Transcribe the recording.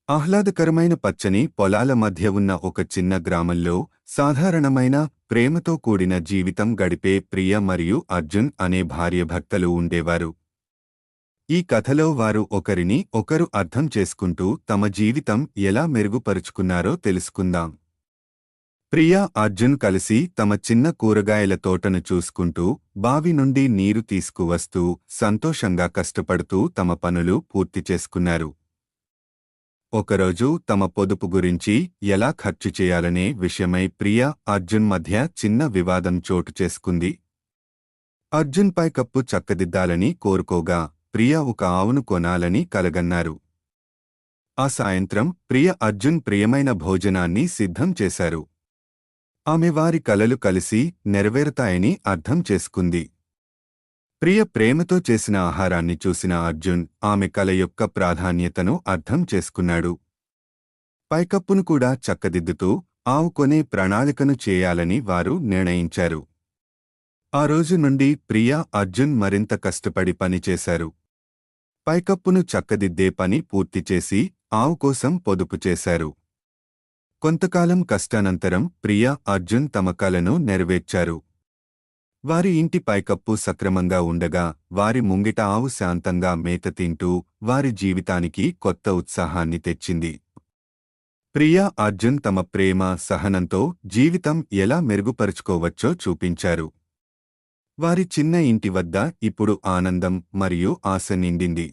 ఆహ్లాదకరమైన పచ్చని పొలాల మధ్య ఉన్న ఒక చిన్న గ్రామంలో సాధారణమైన ప్రేమతో కూడిన జీవితం గడిపే ప్రియ మరియు అర్జున్ అనే భార్యాభర్తలు ఉండేవారు. ఈ కథలో వారు ఒకరిని ఒకరు అర్థం చేసుకుంటూ తమ జీవితం ఎలా మెరుగుపరుచుకున్నారో తెలుసుకుందాం. ప్రియ, అర్జున్ కలిసి తమ చిన్న కూరగాయల తోటను చూసుకుంటూ, బావి నుండి నీరు తీసుకువస్తూ, సంతోషంగా కష్టపడుతూ తమ పనులు పూర్తి చేసుకున్నారు. ఒకరోజు తమ పొదుపు గురించి ఎలా ఖర్చు చేయాలనే విషయమై ప్రియ, అర్జున్ మధ్య చిన్న వివాదం చోటు చేసుకుంది. అర్జున్ పైకప్పు చక్కదిద్దాలని కోరుకోగా, ప్రియ ఒక ఆవును కొనాలని కలగన్నారు. ఆ సాయంత్రం ప్రియ, అర్జున్ ప్రియమైన భోజనాన్ని సిద్ధం చేశారు. ఆమె వారి కలలు కలిసి నెరవేరుతాయని అర్థం చేసుకుంది. ప్రియ ప్రేమతో చేసిన ఆహారాన్ని చూసిన అర్జున్ ఆమె కల యొక్క ప్రాధాన్యతను అర్థం చేసుకున్నాడు. పైకప్పును కూడా చక్కదిద్దుతూ ఆవు కొనే ప్రణాళికను చేయాలని వారు నిర్ణయించారు. ఆ రోజు నుండి ప్రియ, అర్జున్ మరింత కష్టపడి పనిచేశారు. పైకప్పును చక్కదిద్దే పని పూర్తిచేసి ఆవు కోసం పొదుపు చేశారు. కొంతకాలం కష్టానంతరం ప్రియ, అర్జున్ తమ కలను నెరవేర్చారు. వారి ఇంటి పైకప్పు సక్రమంగా ఉండగా, వారి ముంగిట ఆవు శాంతంగా మేత తింటూ వారి జీవితానికి కొత్త ఉత్సాహాన్ని తెచ్చింది. ప్రియ, అర్జున్ తమ ప్రేమ, సహనంతో జీవితం ఎలా మెరుగుపరుచుకోవచ్చో చూపించారు. వారి చిన్న ఇంటి వద్ద ఇప్పుడు ఆనందం మరియు ఆశ నిండింది.